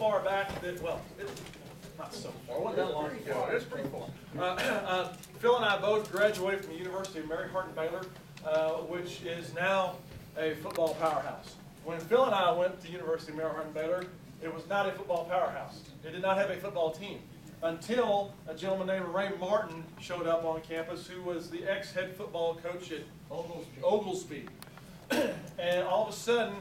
far back that, well, it's not so far. It wasn't that long ago. It's pretty far. Phil and I both graduated from the University of Mary Hardin Baylor, which is now a football powerhouse. When Phil and I went to the University of Mary Hardin Baylor, it was not a football powerhouse. It did not have a football team until a gentleman named Ray Martin showed up on campus, who was the ex-head football coach at Oglesby. And all of a sudden,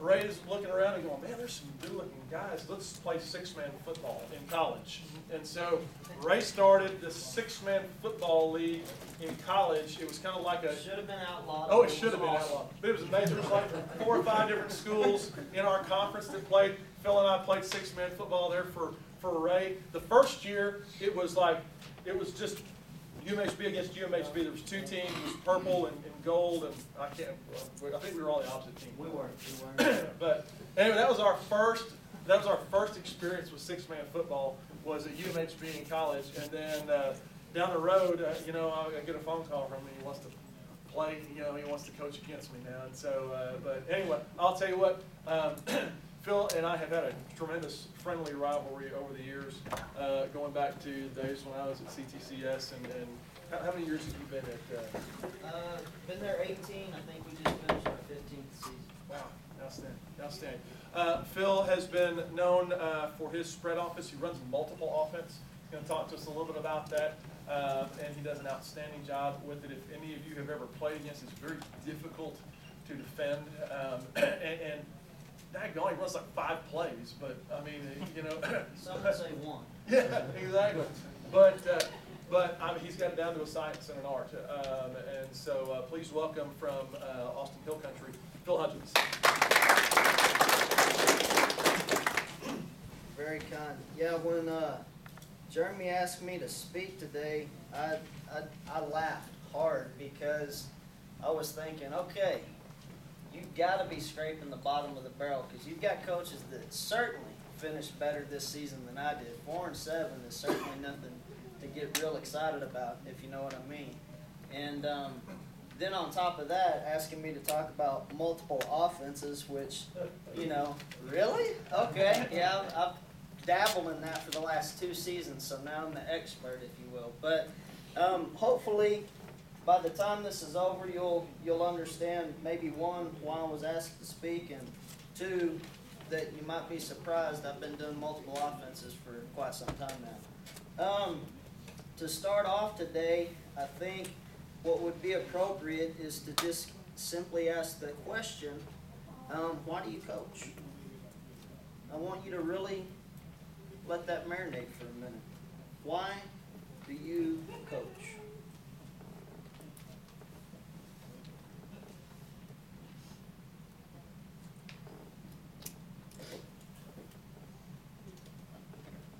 Ray's looking around and going, man, there's some good-looking guys. Let's play six-man football in college. And so Ray started the six-man football league in college. It was kind of like a... Should have been outlawed. Oh, it should have been outlawed. But it was amazing. There was like 4 or 5 different schools in our conference that played. Phil and I played six-man football there for Ray. The first year, it was just UMHB against UMHB. There was 2 teams. It was purple and gold, and I think we were all the opposite team. We weren't. But anyway, that was our first experience with six-man football, was at UMHB in college. And then down the road, I get a phone call from him. He wants to play. He wants to coach against me now. And so, but anyway, I'll tell you what. Phil and I have had a tremendous friendly rivalry over the years, going back to the days when I was at CTCS. And how many years have you been at? Been there 18. I think we just finished our 15th season. Wow, outstanding. Phil has been known for his spread offense. He runs multiple offense. He's going to talk to us a little bit about that. And he does an outstanding job with it. If any of you have ever played against, it's very difficult to defend. And daggone, he runs like 5 plays, but I mean, Some would say 1. Yeah, exactly. But I mean, he's got it down to a science and an art. And so please welcome from Austin Hill Country, Phil Hudgens. Very kind. Yeah, when Jeremy asked me to speak today, I laughed hard because I was thinking, okay, you've got to be scraping the bottom of the barrel, because you've got coaches that certainly finished better this season than I did. 4-7 is certainly nothing to get real excited about, if you know what I mean. And then on top of that, asking me to talk about multiple offenses, which, really? Okay, yeah, I've dabbled in that for the last 2 seasons, so now I'm the expert, if you will. But hopefully, by the time this is over, you'll understand, maybe 1, why I was asked to speak, and 2, that you might be surprised I've been doing multiple offenses for quite some time now. To start off today, I think what would be appropriate is to just simply ask the question, why do you coach? I want you to really let that marinate for a minute. Why do you coach?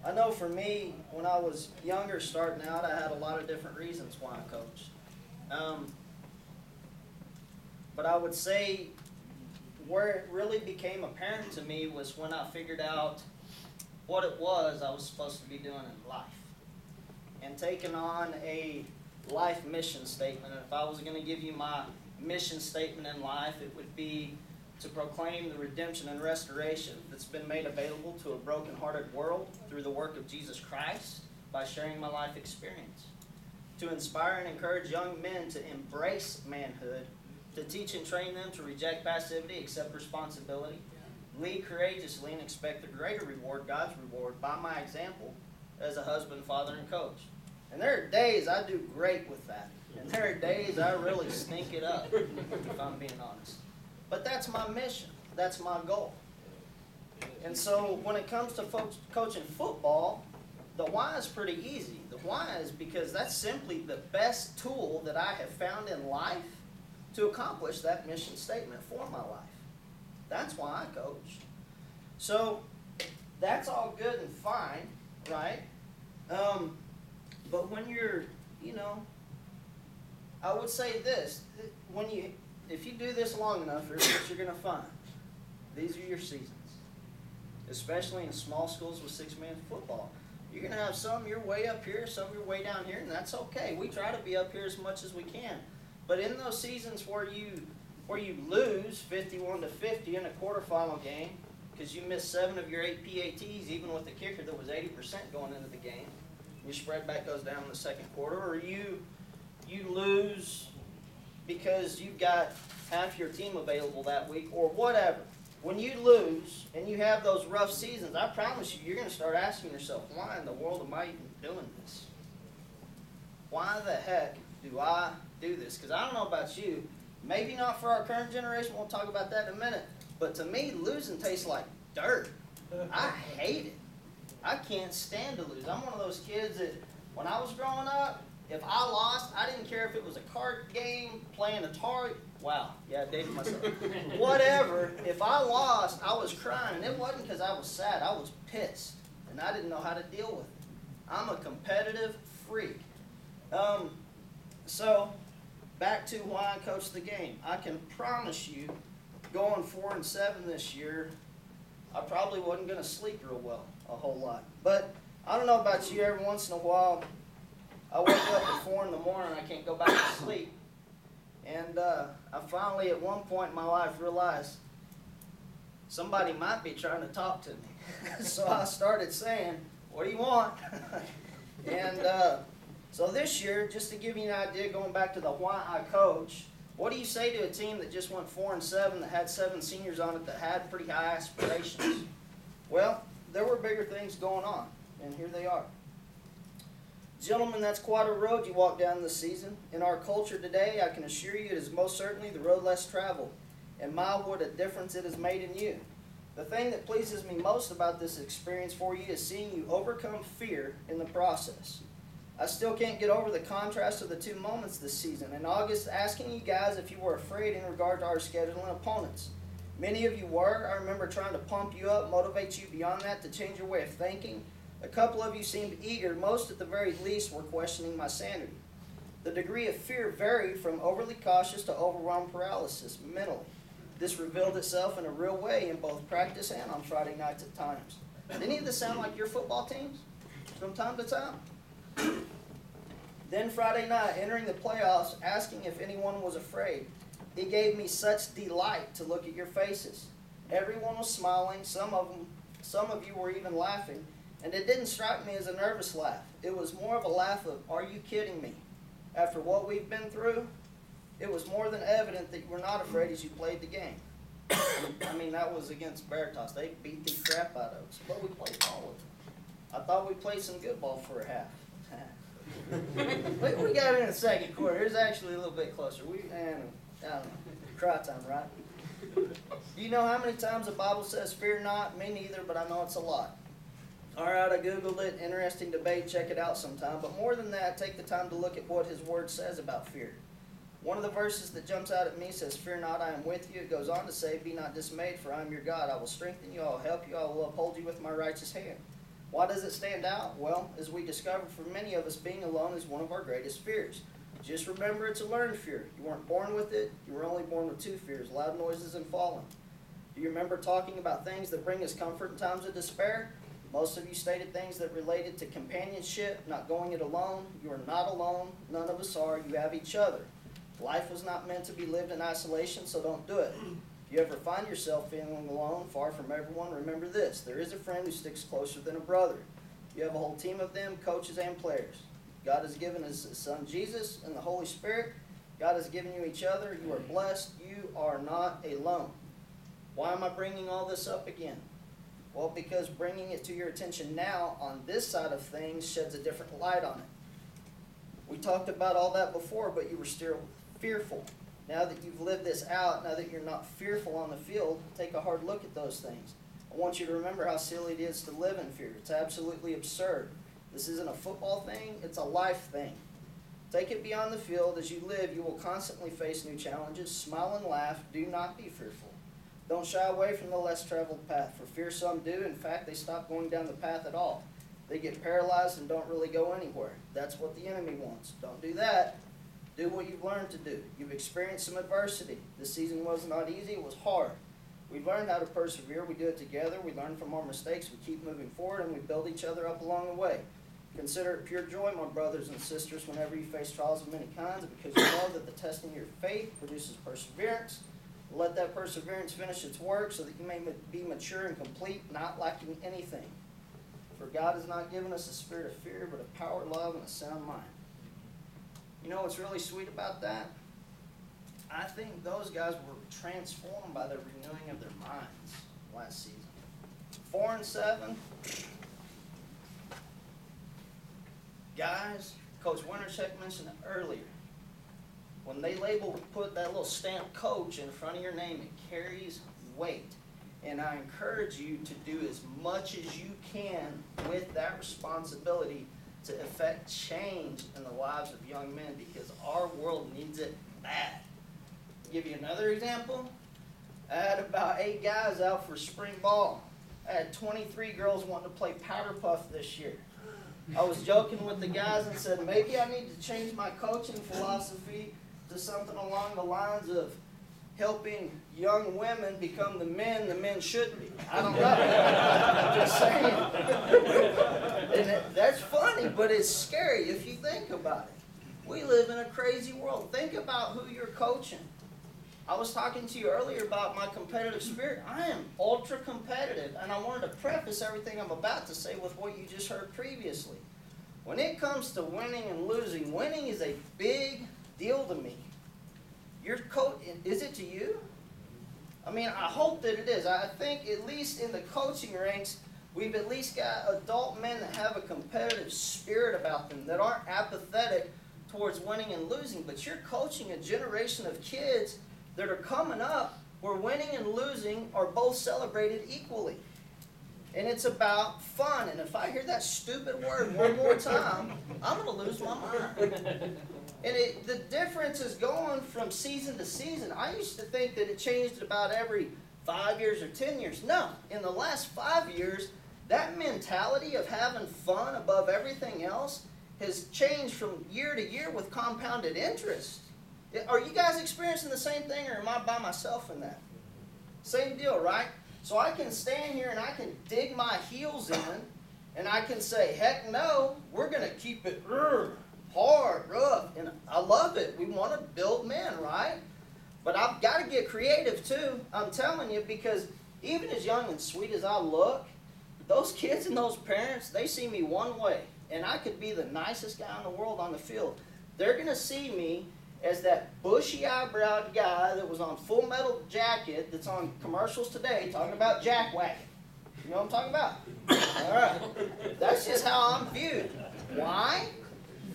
I know for me, when I was younger starting out, I had a lot of different reasons why I coached. But I would say where it really became apparent to me was when I figured out what it was I was supposed to be doing in life, and taking on a life mission statement. And if I was going to give you my mission statement in life, it would be to proclaim the redemption and restoration that's been made available to a broken-hearted world through the work of Jesus Christ by sharing my life experience. To inspire and encourage young men to embrace manhood, to teach and train them to reject passivity, accept responsibility, lead courageously, and expect a greater reward, God's reward, by my example as a husband, father, and coach. And there are days I do great with that. And there are days I really stink it up, if I'm being honest. But that's my mission. That's my goal. And so when it comes to coaching football, the why is pretty easy. The why is because that's simply the best tool that I have found in life to accomplish that mission statement for my life. That's why I coach. So that's all good and fine, right? But when you're, I would say this, if you do this long enough, here's what you're going to find. These are your seasons, especially in small schools with 6-man football. You're going to have some you're way up here, some you're way down here, and that's okay. We try to be up here as much as we can. But in those seasons where you lose 51-50 in a quarterfinal game, because you missed 7 of your 8 PATs, even with the kicker that was 80% going into the game. Your spread back goes down in the second quarter, or you lose because you've got half your team available that week, or whatever. When you lose and you have those rough seasons, I promise you, you're going to start asking yourself, why in the world am I even doing this? Why the heck do I do this? Because I don't know about you, maybe not for our current generation, we'll talk about that in a minute, but to me, losing tastes like dirt. I hate it. I can't stand to lose. I'm one of those kids that, when I was growing up, if I lost, I didn't care if it was a card game, playing Atari. Wow, yeah, I dated myself. Whatever. If I lost, I was crying. And it wasn't because I was sad. I was pissed. And I didn't know how to deal with it. I'm a competitive freak. So, back to why I coach the game. I can promise you, going 4-7 this year, I probably wasn't going to sleep real well a whole lot. But I don't know about you, every once in a while, I wake up at 4 in the morning and I can't go back to sleep. And I finally, at one point in my life, realized somebody might be trying to talk to me. So I started saying, what do you want? And so this year, just to give you an idea, going back to the why I coach, what do you say to a team that just went 4-7, that had 7 seniors on it, that had pretty high aspirations? Well, there were bigger things going on, and here they are. Gentlemen, that's quite a road you walk down this season. In our culture today, I can assure you it is most certainly the road less traveled. And my, what a difference it has made in you. The thing that pleases me most about this experience for you is seeing you overcome fear in the process. I still can't get over the contrast of the 2 moments this season. In August, asking you guys if you were afraid in regard to our schedule and opponents. Many of you were. I remember trying to pump you up, motivate you beyond that, to change your way of thinking. A couple of you seemed eager. Most, at the very least, were questioning my sanity. The degree of fear varied from overly cautious to overwhelmed paralysis mentally. This revealed itself in a real way in both practice and on Friday nights at times. Did any of this sound like your football teams from time to time? Then Friday night, entering the playoffs, asking if anyone was afraid. It gave me such delight to look at your faces. Everyone was smiling. Some of you were even laughing. And it didn't strike me as a nervous laugh. It was more of a laugh of, are you kidding me? After what we've been through, it was more than evident that you were not afraid as you played the game. I mean, that was against Veritas. They beat the crap out of us, but we played ball with them. I thought we played some good ball for a half. We got in the second quarter. It was actually a little bit closer. I don't know, cry time, right? Do you know how many times the Bible says, fear not? Me neither, but I know it's a lot. All right, I Googled it. Interesting debate. Check it out sometime. But more than that, take the time to look at what His Word says about fear. One of the verses that jumps out at me says, fear not, I am with you. It goes on to say, be not dismayed, for I am your God. I will strengthen you. I will help you. I will uphold you with my righteous hand. Why does it stand out? Well, as we discovered, for many of us, being alone is one of our greatest fears. Just remember, it's a learned fear. You weren't born with it. You were only born with 2 fears, loud noises and falling. Do you remember talking about things that bring us comfort in times of despair? Most of you stated things that related to companionship, not going it alone. You are not alone. None of us are. You have each other. Life was not meant to be lived in isolation, so don't do it. If you ever find yourself feeling alone, far from everyone, remember this. There is a friend who sticks closer than a brother. You have a whole team of them, coaches and players. God has given His Son Jesus and the Holy Spirit. God has given you each other. You are blessed. You are not alone. Why am I bringing all this up again? Well, because bringing it to your attention now on this side of things sheds a different light on it. We talked about all that before, but you were still fearful. Now that you've lived this out, now that you're not fearful on the field, take a hard look at those things. I want you to remember how silly it is to live in fear. It's absolutely absurd. This isn't a football thing, it's a life thing. Take it beyond the field. As you live, you will constantly face new challenges. Smile and laugh. Do not be fearful. Don't shy away from the less traveled path. For fear some do. In fact, they stop going down the path at all. They get paralyzed and don't really go anywhere. That's what the enemy wants. Don't do that. Do what you've learned to do. You've experienced some adversity. This season was not easy. It was hard. We've learned how to persevere. We do it together. We learn from our mistakes. We keep moving forward, and we build each other up along the way. Consider it pure joy, my brothers and sisters, whenever you face trials of many kinds, because you know that the testing of your faith produces perseverance. Let that perseverance finish its work, so that you may be mature and complete, not lacking anything. For God has not given us a spirit of fear, but of power, love, and a sound mind. You know what's really sweet about that? I think those guys were transformed by the renewing of their minds last season. 4-7. Guys, Coach Wintercheck mentioned it earlier. When they put that little stamp coach in front of your name, it carries weight. And I encourage you to do as much as you can with that responsibility to effect change in the lives of young men, because our world needs it bad. I'll give you another example. I had about 8 guys out for spring ball. I had 23 girls wanting to play powder puff this year. I was joking with the guys and said, maybe I need to change my coaching philosophy to something along the lines of helping young women become the men should be. I don't know. I'm just saying. And that's funny, but it's scary if you think about it. We live in a crazy world. Think about who you're coaching. I was talking to you earlier about my competitive spirit. I am ultra competitive, and I wanted to preface everything I'm about to say with what you just heard previously. When it comes to winning and losing, winning is a big deal to me. Your coach, is it to you? I mean, I hope that it is. I think at least in the coaching ranks, we've at least got adult men that have a competitive spirit about them, that aren't apathetic towards winning and losing. But you're coaching a generation of kids that are coming up where winning and losing are both celebrated equally. And it's about fun. And if I hear that stupid word one more time, I'm going to lose my mind. And the difference is going from season to season. I used to think that it changed about every 5 years or 10 years. No, in the last 5 years, that mentality of having fun above everything else has changed from year to year with compounded interest. Are you guys experiencing the same thing, or am I by myself in that? Same deal, right? So I can stand here and I can dig my heels in, and I can say, heck no, we're going to keep it hard, rough, and I love it. We want to build men, right? But I've got to get creative too, I'm telling you, because even as young and sweet as I look, those kids and those parents, they see me one way, and I could be the nicest guy in the world on the field. They're going to see me as that bushy-eyebrowed guy that was on Full Metal Jacket that's on commercials today talking about jackwagon. You know what I'm talking about? All right. That's just how I'm viewed. Why?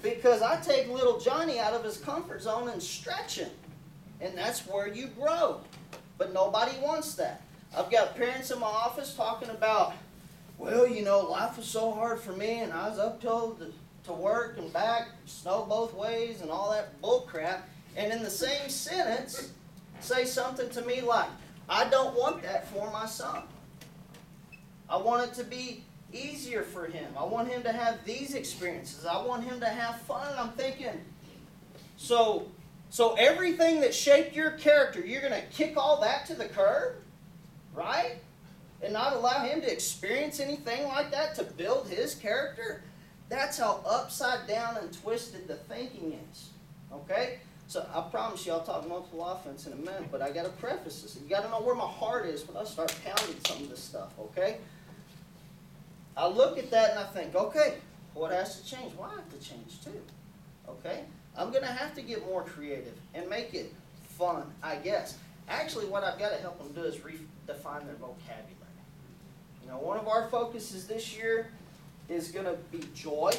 Because I take little Johnny out of his comfort zone and stretch him. And that's where you grow. But nobody wants that. I've got parents in my office talking about, well, you know, life was so hard for me, and I was uphill to work and back, snow both ways, and all that bull crap. And in the same sentence, say something to me like, I don't want that for my son. I want it to be easier for him. I want him to have these experiences. I want him to have fun. And I'm thinking, so everything that shaped your character, you're going to kick all that to the curb, right? And not allow him to experience anything like that to build his character? That's how upside down and twisted the thinking is, okay? So I promise you I'll talk multiple offense in a minute, but I got to preface this. You got to know where my heart is when I start pounding some of this stuff, okay? I look at that and I think, okay, what has to change? Well, I have to change too, okay? I'm going to have to get more creative and make it fun, I guess. Actually, what I've got to help them do is redefine their vocabulary. You know, one of our focuses this year is going to be joy,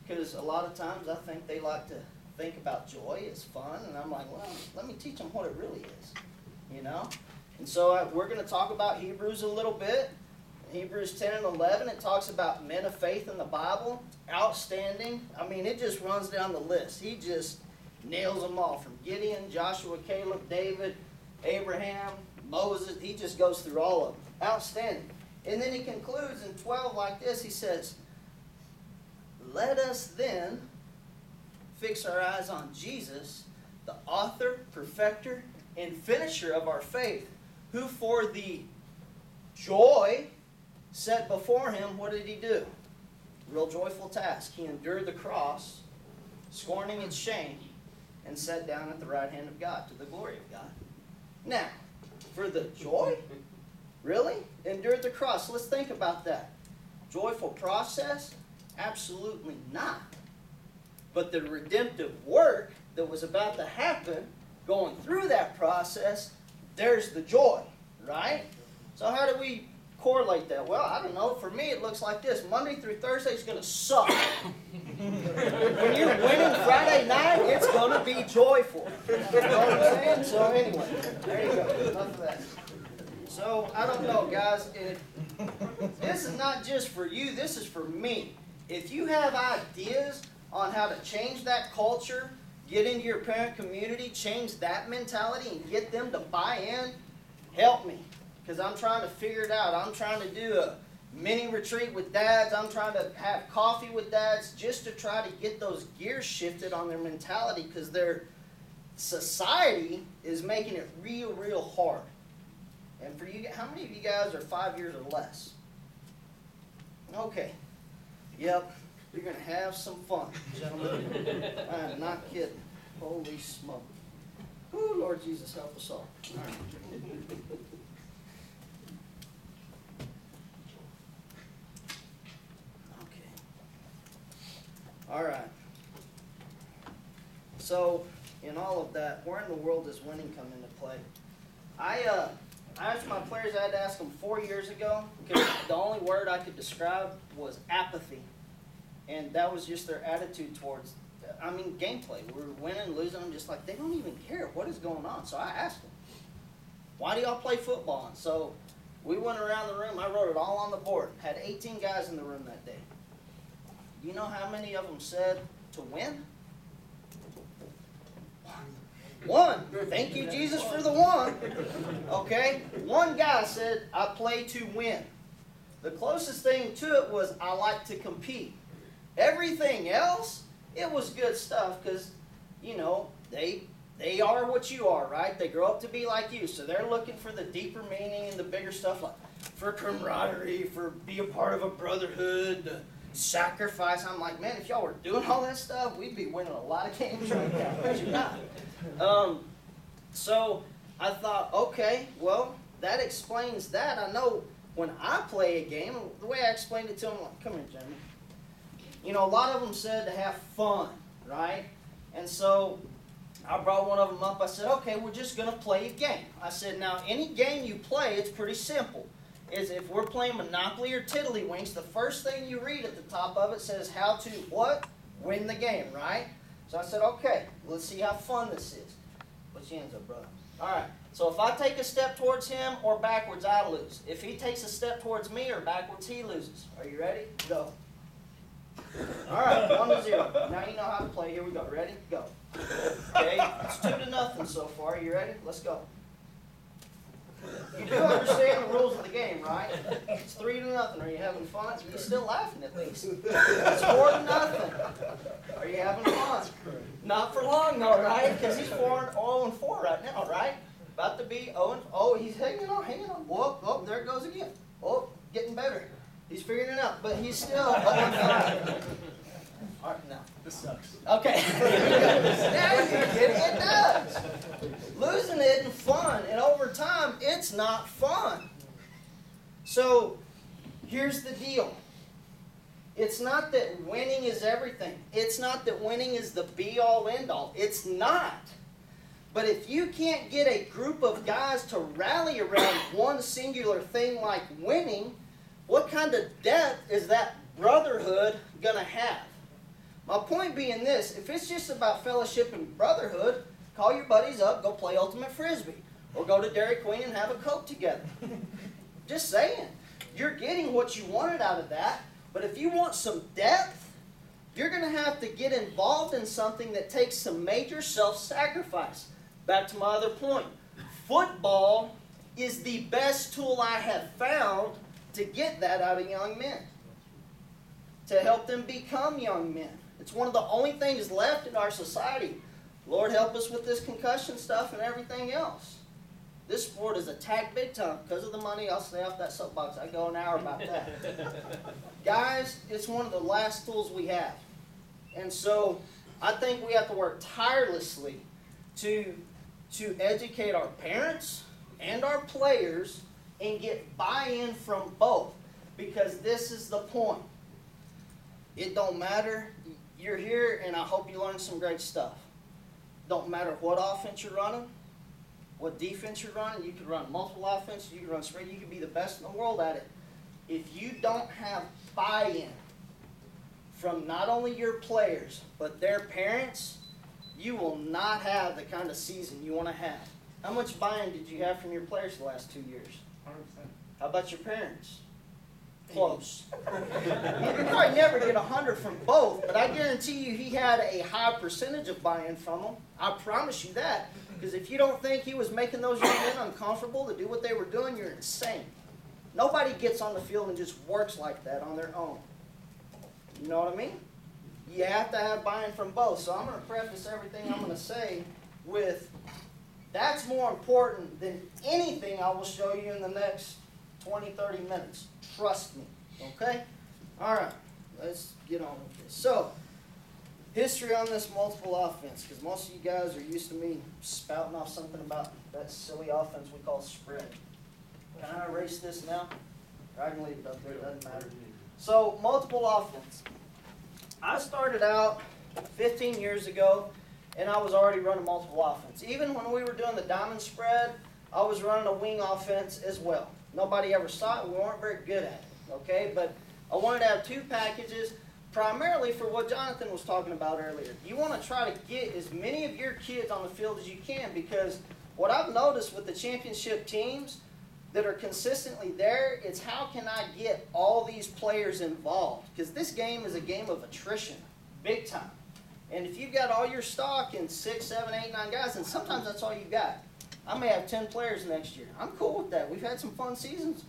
because a lot of times I think they like to think about joy as fun, and I'm like, well, let me teach them what it really is, you know? And so we're going to talk about Hebrews a little bit. Hebrews 10 and 11, it talks about men of faith in the Bible. Outstanding. I mean, it just runs down the list. He just nails them all, from Gideon, Joshua, Caleb, David, Abraham, Moses. He just goes through all of them. Outstanding. And then he concludes in 12 like this. He says, let us then fix our eyes on Jesus, the author, perfecter, and finisher of our faith, who for the joy set before him, what did he do? Real joyful task. He endured the cross, scorning its shame, and sat down at the right hand of God, to the glory of God. Now, for the joy, really? Endured the cross. Let's think about that. Joyful process? Absolutely not. But the redemptive work that was about to happen, going through that process, there's the joy, right? So how do we correlate that? Well, I don't know. For me, it looks like this. Monday through Thursday is going to suck. When you're winning Friday night, it's going to be joyful. You know what I'm saying? So anyway, there you go. Enough of that. So, I don't know, guys. This is not just for you. This is for me. If you have ideas on how to change that culture, get into your parent community, change that mentality, and get them to buy in, help me. Because I'm trying to figure it out. I'm trying to do a mini retreat with dads. I'm trying to have coffee with dads just to try to get those gears shifted on their mentality, because their society is making it real, real hard. And for you, how many of you guys are 5 years or less? Okay. Yep. You're going to have some fun, gentlemen. I'm not kidding. Holy smoke. Ooh, Lord Jesus, help us all. All right. Okay. All right. So, in all of that, where in the world does winning come into play? I asked my players, I had to ask them 4 years ago, because the only word I could describe was apathy. And that was just their attitude towards, gameplay. We were winning, losing. I'm just like, they don't even care. What is going on? So I asked them, why do y'all play football? And so we went around the room. I wrote it all on the board. Had 18 guys in the room that day. Do you know how many of them said to win? One. Thank you, Jesus, for the one. Okay? One guy said, I play to win. The closest thing to it was, I like to compete. Everything else, it was good stuff, because, you know, they are what you are, right? They grow up to be like you. So they're looking for the deeper meaning and the bigger stuff, like for camaraderie, for be a part of a brotherhood, to sacrifice. I'm like, man, if y'all were doing all that stuff, we'd be winning a lot of games right now, but you're not. So I thought, okay, well, that explains that. I know when I play a game, the way I explained it to them, like, come here, Jeremy. You know, a lot of them said to have fun, right? And so I brought one of them up. I said, okay, we're just going to play a game. I said, now, any game you play, it's pretty simple. Is if we're playing Monopoly or Tiddlywinks, the first thing you read at the top of it says how to, what? Win the game, right? So I said, okay, let's see how fun this is. Put your hands up, brother. All right. So if I take a step towards him or backwards, I lose. If he takes a step towards me or backwards, he loses. Are you ready? Go. All right, 1-0. Now you know how to play. Here we go. Ready? Go. Okay, it's 2-0 so far. You ready? Let's go. You do understand the rules of the game, right? It's 3-0. Are you having fun? You're still laughing at least. It's 4-0. Are you having fun? Not for long though, right? Because he's 0-4 right now, right? About to be 0-0. He's hanging on. Whoa, oh, there it goes again. Oh, getting better. He's figuring it out, but he's still 0-5. All right, now. This sucks. Okay. Now you're getting it does. Losing it isn't fun, and over time, it's not fun. So, here's the deal. It's not that winning is everything. It's not that winning is the be-all, end-all. It's not. But if you can't get a group of guys to rally around one singular thing like winning, what kind of depth is that brotherhood going to have? My point being this, if it's just about fellowship and brotherhood, call your buddies up, go play Ultimate Frisbee. Or go to Dairy Queen and have a Coke together. Just saying. You're getting what you wanted out of that, but if you want some depth, you're going to have to get involved in something that takes some major self-sacrifice. Back to my other point. Football is the best tool I have found to get that out of young men. To help them become young men. It's one of the only things left in our society. Lord help us with this concussion stuff and everything else. This sport is attacked big time. Because of the money, I'll stay off that soapbox. I go an hour about that. Guys, it's one of the last tools we have. And so, I think we have to work tirelessly to to educate our parents and our players and get buy-in from both, because this is the point. It don't matter. You're here, and I hope you learn some great stuff. Don't matter what offense you're running, what defense you're running. You can run multiple offenses. You can run spread. You can be the best in the world at it. If you don't have buy-in from not only your players, but their parents, you will not have the kind of season you want to have. How much buy-in did you have from your players the last 2 years? 100%. How about your parents? Close. You can probably never get 100 from both, but I guarantee you he had a high percentage of buy-in from them. I promise you that. Because if you don't think he was making those young men uncomfortable to do what they were doing, you're insane. Nobody gets on the field and just works like that on their own. You know what I mean? You have to have buy-in from both. So I'm going to preface everything I'm going to say with, that's more important than anything I will show you in the next 20, 30 minutes. Trust me. Okay? All right. Let's get on with this. So, history on this multiple offense, because most of you guys are used to me spouting off something about that silly offense we call spread. Can I erase this now? Or I can leave it up there. It doesn't matter. So, multiple offense. I started out 15 years ago, and I was already running multiple offense. Even when we were doing the diamond spread, I was running a wing offense as well. Nobody ever saw it. We weren't very good at it, okay? But I wanted to have two packages, primarily for what Jonathan was talking about earlier. You want to try to get as many of your kids on the field as you can, because what I've noticed with the championship teams that are consistently there, it's how can I get all these players involved? Because this game is a game of attrition, big time. And if you've got all your stock in 6, 7, 8, 9 guys, and sometimes that's all you got. I may have 10 players next year. I'm cool with that. We've had some fun seasons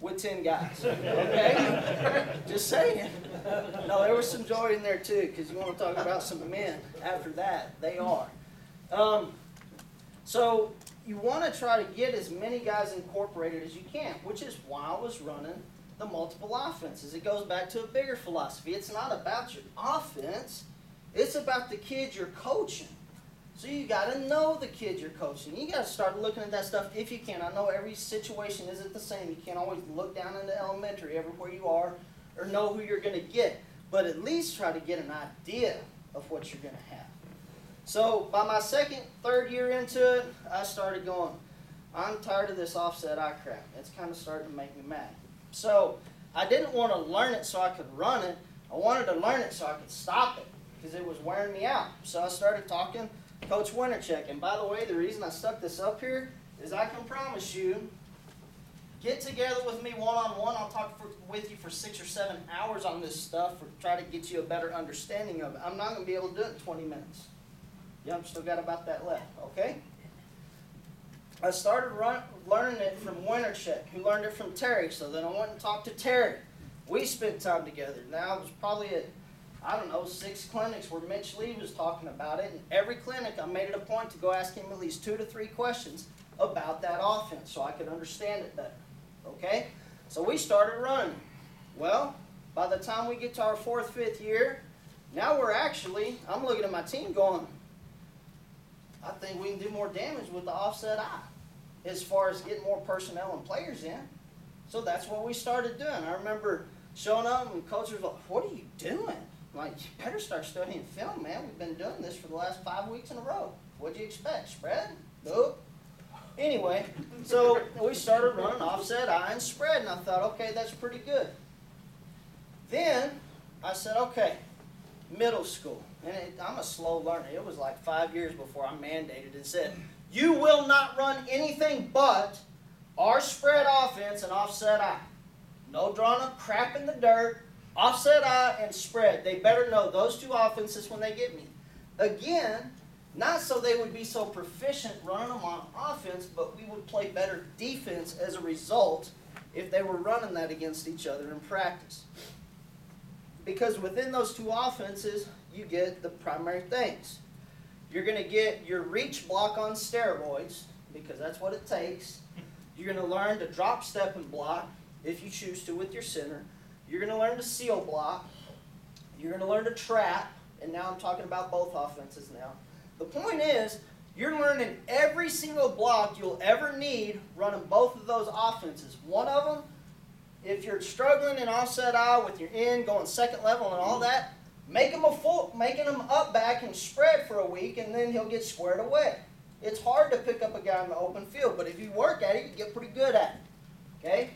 with 10 guys, okay? Just saying. No, there was some joy in there too, because you want to talk about some men after that. They are. So you want to try to get as many guys incorporated as you can, which is why I was running the multiple offenses. It goes back to a bigger philosophy. It's not about your offense. It's about the kids you're coaching. So you got to know the kid you're coaching. You got to start looking at that stuff if you can. I know every situation isn't the same. You can't always look down into elementary everywhere you are or know who you're going to get. But at least try to get an idea of what you're going to have. So by my second, third year into it, I started going, I'm tired of this offset eye crap. It's kind of starting to make me mad. So I didn't want to learn it so I could run it. I wanted to learn it so I could stop it because it was wearing me out. So I started talking Coach Wintercheck. And by the way, the reason I stuck this up here is I can promise you, get together with me one-on-one. I'll talk with you for 6 or 7 hours on this stuff or try to get you a better understanding of it. I'm not going to be able to do it in 20 minutes. Yeah, I've still got about that left, okay? I started learning it from Wintercheck, who learned it from Terry. So then I went and talked to Terry. We spent time together. Now, it was probably at, I don't know, 6 clinics where Mitch Lee was talking about it. And every clinic, I made it a point to go ask him at least 2 to 3 questions about that offense so I could understand it better, okay? So we started running. Well, by the time we get to our 4th, 5th year, now we're actually, I'm looking at my team going, I think we can do more damage with the offset eye as far as getting more personnel and players in. So that's what we started doing. I remember showing up and coaches were like, what are you doing? I'm like, you better start studying film, man. We've been doing this for the last 5 weeks in a row. What'd you expect? Spread? Nope. Anyway, so we started running offset eye and spread, and I thought, okay, that's pretty good. Then I said, okay, middle school. And I'm a slow learner. It was like 5 years before I mandated and said, you will not run anything but our spread offense and offset eye. No drawing up crap in the dirt, offset eye and spread. They better know those 2 offenses when they get me. Again, not so they would be so proficient running them on offense, but we would play better defense as a result if they were running that against each other in practice. Because within those 2 offenses, you get the primary things. You're going to get your reach block on steroids, because that's what it takes. You're going to learn to drop, step, and block, if you choose to with your center. You're going to learn to seal block. You're going to learn to trap, and now I'm talking about both offenses now. The point is, You're learning every single block you'll ever need running both of those offenses. One of them, if you're struggling in offset I with your end, going second level and all that, making him up back and spread for a week, and then he'll get squared away. It's hard to pick up a guy in the open field, but if you work at it, you get pretty good at it. Okay?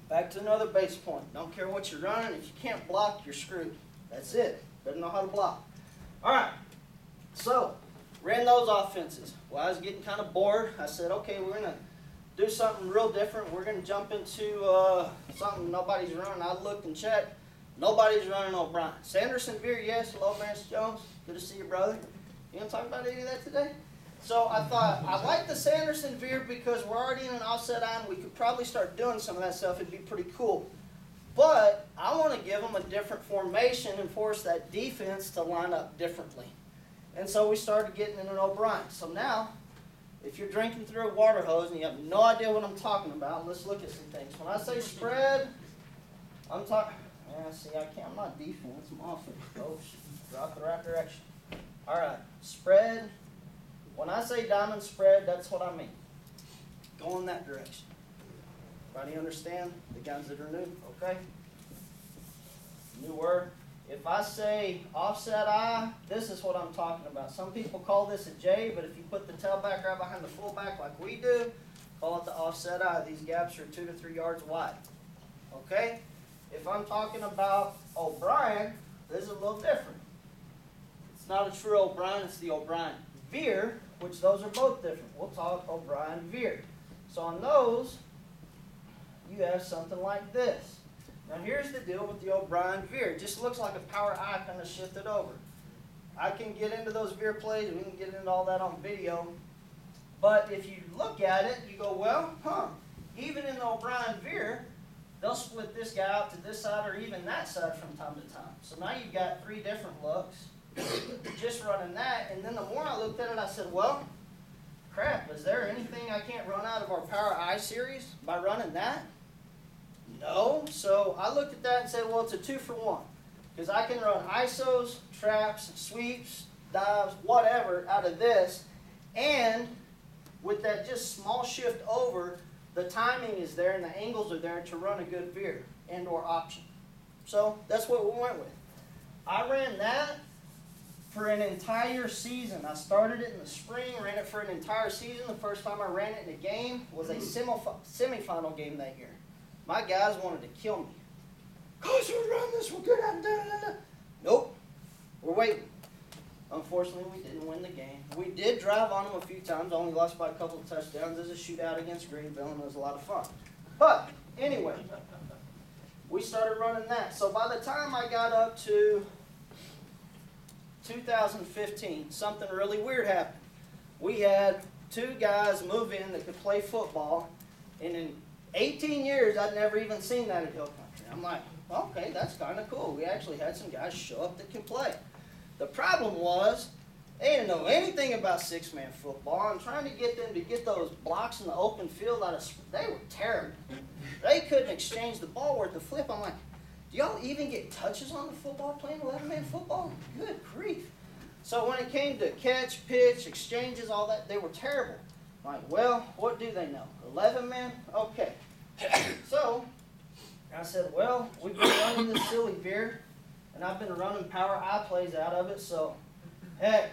Back to another base point. Don't care what you're running. If you can't block, you're screwed. That's it. Better know how to block. All right. So, ran those offenses. Well, I was getting kind of bored. I said, okay, we're going to do something real different. We're going to jump into something nobody's running. I looked and checked. Nobody's running O'Brien. Sanderson Veer, yes. Hello, Vance Jones. Good to see you, brother. You going to talk about any of that today? So I thought, I like the Sanderson Veer because we're already in an offset I, and we could probably start doing some of that stuff. It'd be pretty cool. But I want to give them a different formation and force that defense to line up differently. And so we started getting in an O'Brien. So now, if you're drinking through a water hose and you have no idea what I'm talking about, let's look at some things. When I say spread, I'm talking, yeah, see, I'm not defense, I'm offense. Oh, drop the right direction. All right, spread. When I say diamond spread, that's what I mean. Go in that direction. Everybody understand? The guys that are new, okay? New word. If I say offset I, this is what I'm talking about. Some people call this a J, but if you put the tailback right behind the fullback like we do, call it the offset I. These gaps are 2 to 3 yards wide. Okay? If I'm talking about O'Brien, this is a little different. It's not a true O'Brien, it's the O'Brien Veer, which those are both different. We'll talk O'Brien Veer. So on those, you have something like this. Now here's the deal with the O'Brien Veer. It just looks like a power I kind of shifted over. I can get into those veer plays, and we can get into all that on video. But if you look at it, you go, well, even in the O'Brien Veer, they'll split this guy out to this side or even that side from time to time. So now you've got 3 different looks just running that. And then the more I looked at it, I said, well, crap, is there anything I can't run out of our Power I series by running that? No. So I looked at that and said, well, it's a 2-for-1. Because I can run ISOs, traps, sweeps, dives, whatever out of this. And with that just small shift over, the timing is there and the angles are there to run a good veer and or option. So that's what we went with. I ran that for an entire season. I started it in the spring, ran it for an entire season. The first time I ran it in a game was a semifinal game that year. My guys wanted to kill me. Coach, we run this, we're good at it. Nope, we're waiting. Unfortunately, we didn't win the game. We did drive on them a few times, only lost by a couple of touchdowns. It was a shootout against Greenville, and it was a lot of fun. But anyway, we started running that. So by the time I got up to 2015, something really weird happened. We had 2 guys move in that could play football, and in 18 years, I'd never even seen that at Hill Country. I'm like, okay, that's kind of cool. We actually had some guys show up that can play. The problem was, they didn't know anything about 6-man football, and trying to get them to get those blocks in the open field they were terrible. They couldn't exchange the ball worth a flip. I'm like, do y'all even get touches on the football playing 11-man football? Good grief. So when it came to catch, pitch, exchanges, all that, they were terrible. I'm like, well, what do they know? 11-man? Okay. So I said, well, we've been running this silly veer, and I've been running power I plays out of it, so heck,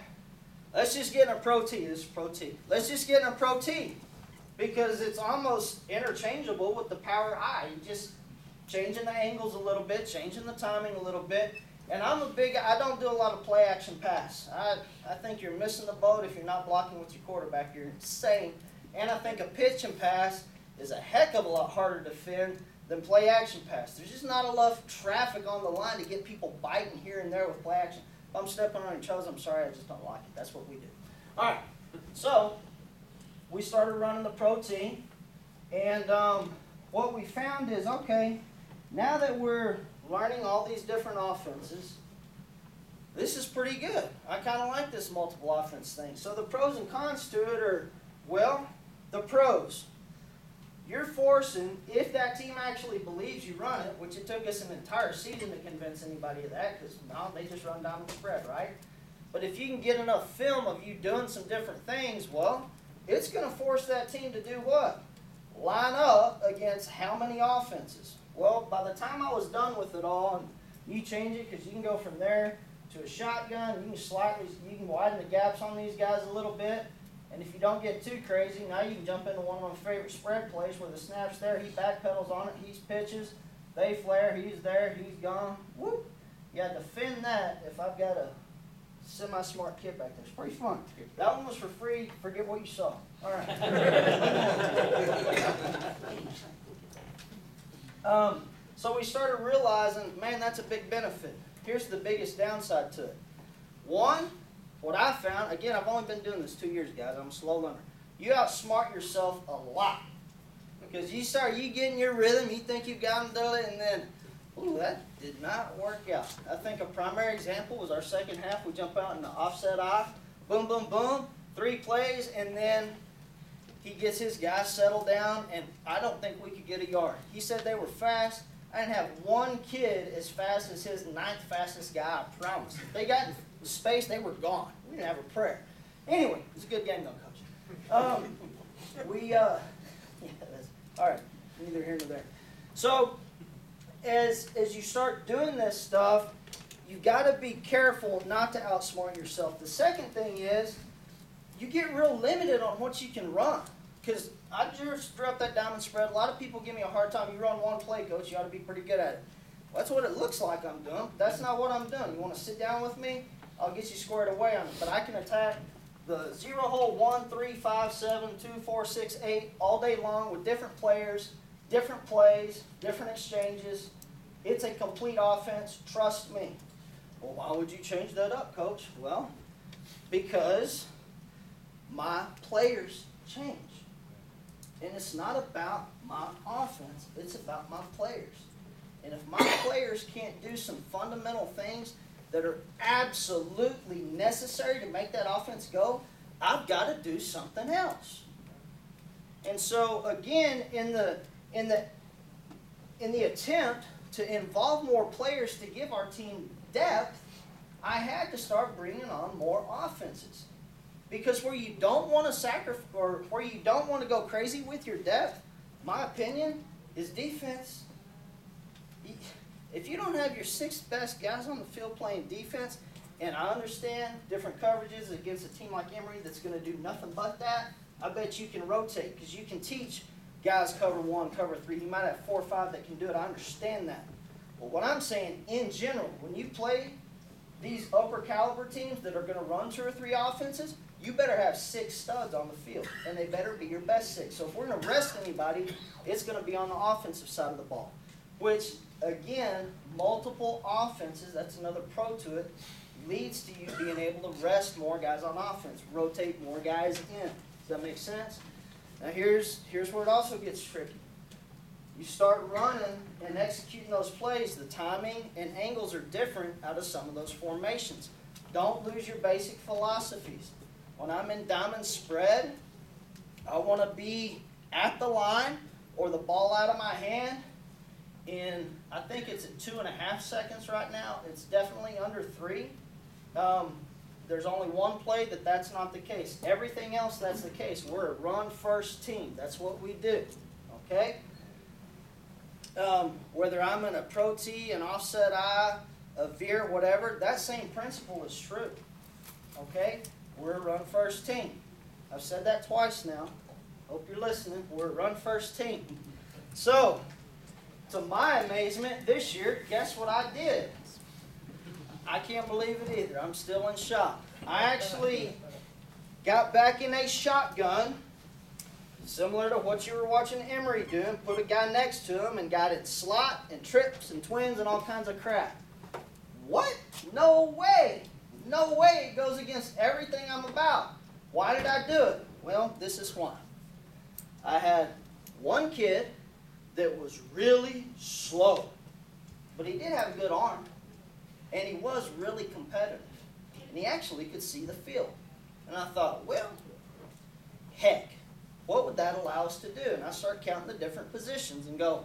let's just get in a pro T. This is pro T. Let's just get in a pro T because it's almost interchangeable with the power I. You just changing the angles a little bit, changing the timing a little bit. And I don't do a lot of play action pass. I think you're missing the boat if you're not blocking with your quarterback. You're insane. And I think a pitch and pass is a heck of a lot harder to defend than play action pass. There's just not enough traffic on the line to get people biting here and there with play action. If I'm stepping on your toes, I'm sorry, I just don't like it. That's what we do. All right. So we started running the pro T. And what we found is, okay, now that we're learning all these different offenses, this is pretty good. I kind of like this multiple offense thing. So the pros and cons to it are, well, the pros. You're forcing, if that team actually believes you run it, which it took us an entire season to convince anybody of that, because no, they just run down the spread, right? But if you can get enough film of you doing some different things, well, it's going to force that team to do what? Line up against how many offenses? Well, by the time I was done with it all, and you change it because you can go from there to a shotgun, and you can widen the gaps on these guys a little bit. And if you don't get too crazy, now you can jump into one of my favorite spread plays where the snap's there, he backpedals on it, he pitches, they flare, he's there, he's gone. Whoop! You got to defend that if I've got a semi-smart kid back there. It's pretty fun. That one was for free. Forget what you saw. All right. So we started realizing, man, that's a big benefit. Here's the biggest downside to it. One, what I found, again, I've only been doing this 2 years, guys. I'm a slow learner. You outsmart yourself a lot. Because you get in your rhythm, you think you've got them done it, and then, ooh, that did not work out. I think a primary example was our second half. We jump out in the offset eye, boom, boom, boom, 3 plays, and then he gets his guys settled down, and I don't think we could get a yard. He said they were fast. I didn't have one kid as fast as his 9th fastest guy, I promise. If they got in space, they were gone. We didn't have a prayer. Anyway, it was a good game, though, Coach. All right, neither here nor there. So, as you start doing this stuff, you've got to be careful not to outsmart yourself. The second thing is, you get real limited on what you can run. Because I just drew up that diamond spread. A lot of people give me a hard time. You run one play, Coach, you ought to be pretty good at it. Well, that's what it looks like I'm doing, but that's not what I'm doing. You want to sit down with me? I'll get you squared away on it. But I can attack the 0 hole 1, 3, 5, 7, 2, 4, 6, 8 all day long with different players, different plays, different exchanges. It's a complete offense. Trust me. Well, why would you change that up, Coach? Well, because my players change. And it's not about my offense. It's about my players. And if my players can't do some fundamental things that are absolutely necessary to make that offense go, I've got to do something else. And so again, in the attempt to involve more players to give our team depth, I had to start bringing on more offenses. Because where you don't want to sacrifice, or where you don't want to go crazy with your depth, my opinion, is defense. If you don't have your 6 best guys on the field playing defense, and I understand different coverages against a team like Emory that's going to do nothing but that, I bet you can rotate, because you can teach guys cover 1, cover 3. You might have 4 or 5 that can do it. I understand that. But what I'm saying, in general, when you play these upper caliber teams that are going to run 2 or 3 offenses, you better have 6 studs on the field, and they better be your best 6. So if we're going to rest anybody, it's going to be on the offensive side of the ball, which, again, multiple offenses, that's another pro to it, leads to you being able to rest more guys on offense, rotate more guys in. Does that make sense? Now here's where it also gets tricky. You start running and executing those plays, the timing and angles are different out of some of those formations. Don't lose your basic philosophies. When I'm in diamond spread, I want to be at the line or the ball out of my hand in, I think it's at 2.5 seconds right now. It's definitely under 3. There's only one play that's not the case. Everything else, that's the case. We're a run-first team. That's what we do, okay? Whether I'm in a pro tee, an offset eye, a veer, whatever, that same principle is true, okay? We're a run-first team. I've said that twice now. Hope you're listening. We're a run-first team. So, to my amazement, this year, guess what I did? I can't believe it either. I'm still in shock. I actually got back in a shotgun, similar to what you were watching Emory doing, put a guy next to him and got it slot and trips and twins and all kinds of crap. What? No way. No way it goes against everything I'm about. Why did I do it? Well, this is why. I had one kid that was really slow, but he did have a good arm, and he was really competitive, and he actually could see the field. And I thought, well, heck, what would that allow us to do? And I started counting the different positions and go,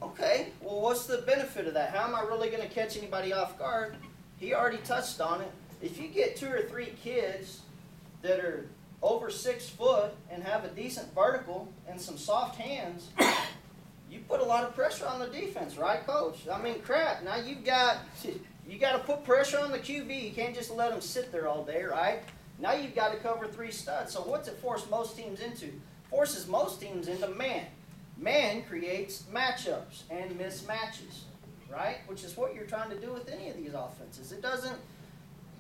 okay, well, what's the benefit of that? How am I really going to catch anybody off guard? He already touched on it. if you get 2 or 3 kids that are over 6 foot and have a decent vertical and some soft hands, you put a lot of pressure on the defense, right, Coach? I mean, crap. Now you got to put pressure on the QB. You can't just let them sit there all day, right? Now you've got to cover 3 studs. So what's it force most teams into? Forces most teams into man. Man creates matchups and mismatches, right? Which is what you're trying to do with any of these offenses. It doesn't.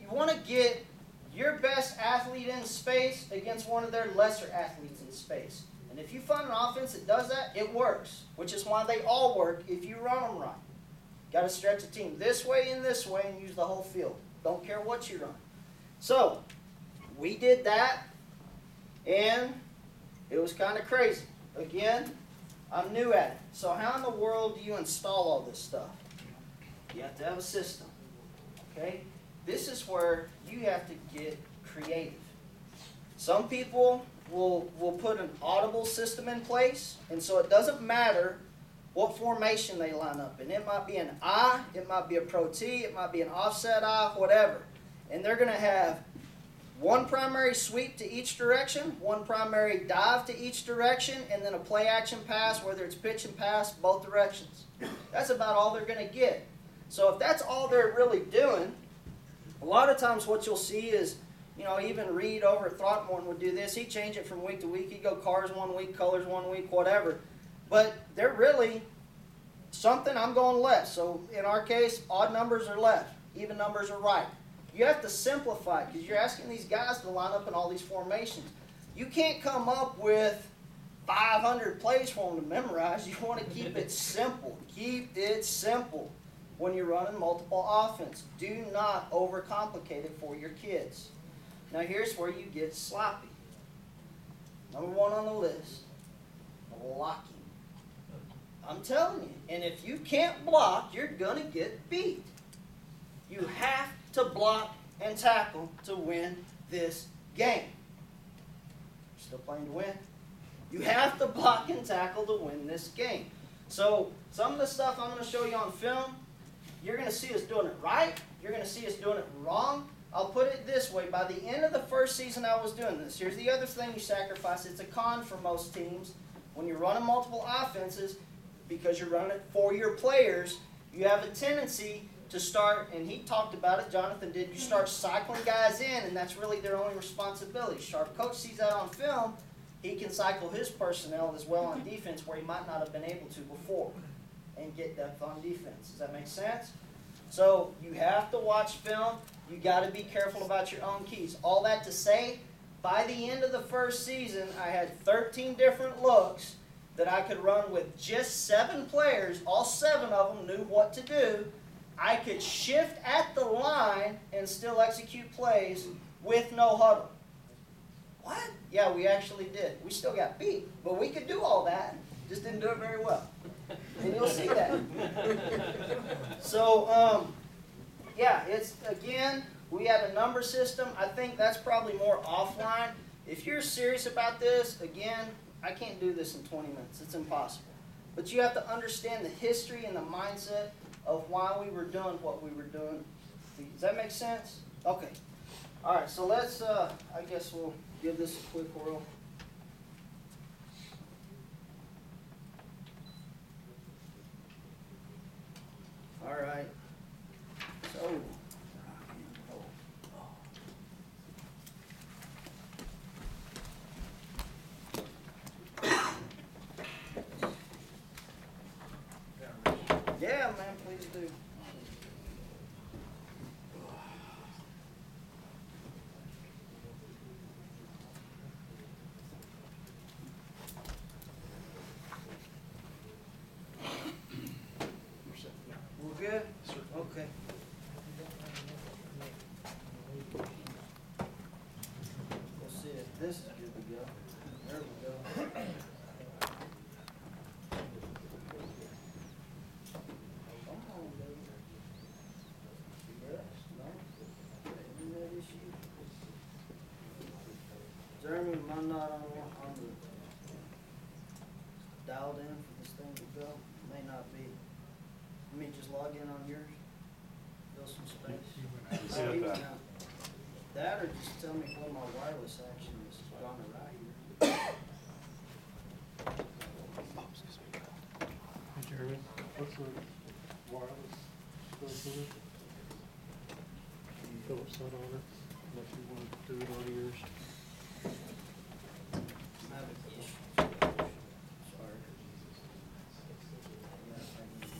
You want to get your best athlete in space against one of their lesser athletes in space. And if you find an offense that does that, it works, which is why they all work if you run them right. Got to stretch a team this way and use the whole field. Don't care what you run. So, we did that, and it was kind of crazy. Again, I'm new at it. So how in the world do you install all this stuff? You have to have a system, okay? This is where you have to get creative. Some people will put an audible system in place, and so it doesn't matter what formation they line up in. It might be an I, it might be a pro T, it might be an offset I, whatever. And they're going to have one primary sweep to each direction, one primary dive to each direction, and then a play action pass, whether it's pitch and pass, both directions. That's about all they're going to get. So if that's all they're really doing, a lot of times what you'll see is, you know, even Reed over at Throckmorton would do this. He'd change it from week to week. He'd go cars one week, colors one week, whatever. But they're really something, I'm going left. So in our case, odd numbers are left, even numbers are right. You have to simplify because you're asking these guys to line up in all these formations. You can't come up with 500 plays for them to memorize. You want to keep it simple. Keep it simple when you're running multiple offense. Do not overcomplicate it for your kids. Now here's where you get sloppy. Number 1 on the list, blocking. I'm telling you, and if you can't block, you're going to get beat. You have to block and tackle to win this game. You're still playing to win. You have to block and tackle to win this game. So some of the stuff I'm going to show you on film, you're going to see us doing it right. You're going to see us doing it wrong. I'll put it this way. By the end of the first season I was doing this, here's the other thing you sacrifice. It's a con for most teams. When you're running multiple offenses, because you're running it for your players, you have a tendency to start, and he talked about it, Jonathan did, you start cycling guys in, and that's really their only responsibility. Sharp coach sees that on film, he can cycle his personnel as well on defense where he might not have been able to before and get depth on defense. Does that make sense? So you have to watch film. You got to be careful about your own keys. All that to say, by the end of the first season, I had 13 different looks that I could run with just 7 players. All 7 of them knew what to do. I could shift at the line and still execute plays with no huddle. What? Yeah, we actually did. We still got beat, but we could do all that. Just didn't do it very well. And you'll see that. So, yeah, it's, again, we had a number system. I think that's probably more offline. If you're serious about this, again, I can't do this in 20 minutes. It's impossible. But you have to understand the history and the mindset of why we were doing what we were doing. Does that make sense? Okay. All right, so let's, I guess we'll give this a quick whirl. All right. So, yeah, man, please do. We're good? Okay. We'll see if this is good to go. There we go. Jeremy, am I not on the dialed in for this thing to go? May not be. Let me just log in on yours. Fill some space. You can see it Oh, he back. went out. That or just tell me where my wireless action is gone right here. Hey Jeremy, what's the wireless stuff in it? Phillips not on it, unless you want to do it on yours. I have an issue. Sorry. Yeah, I need to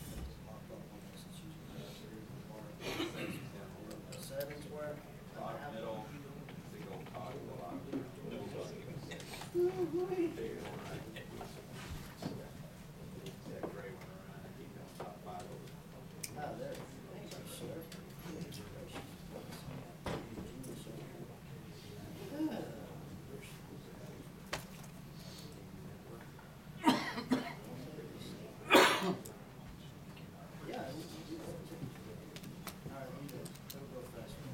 pop up on this. It's usually the settings where I have Ah, there. Thank you, sir. Yeah, we can do that too. All right, it'll go faster.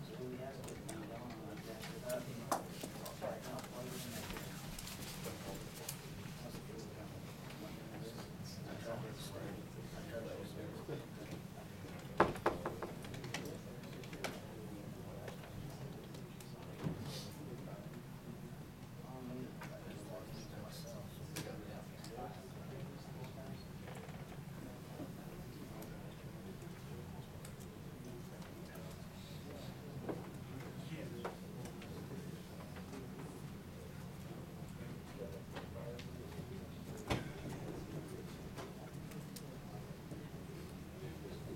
So we have to put down like that.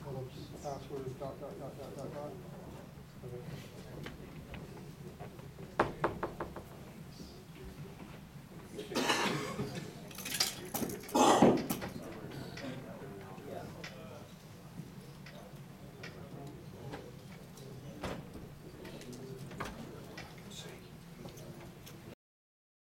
Phillips password is ... Okay.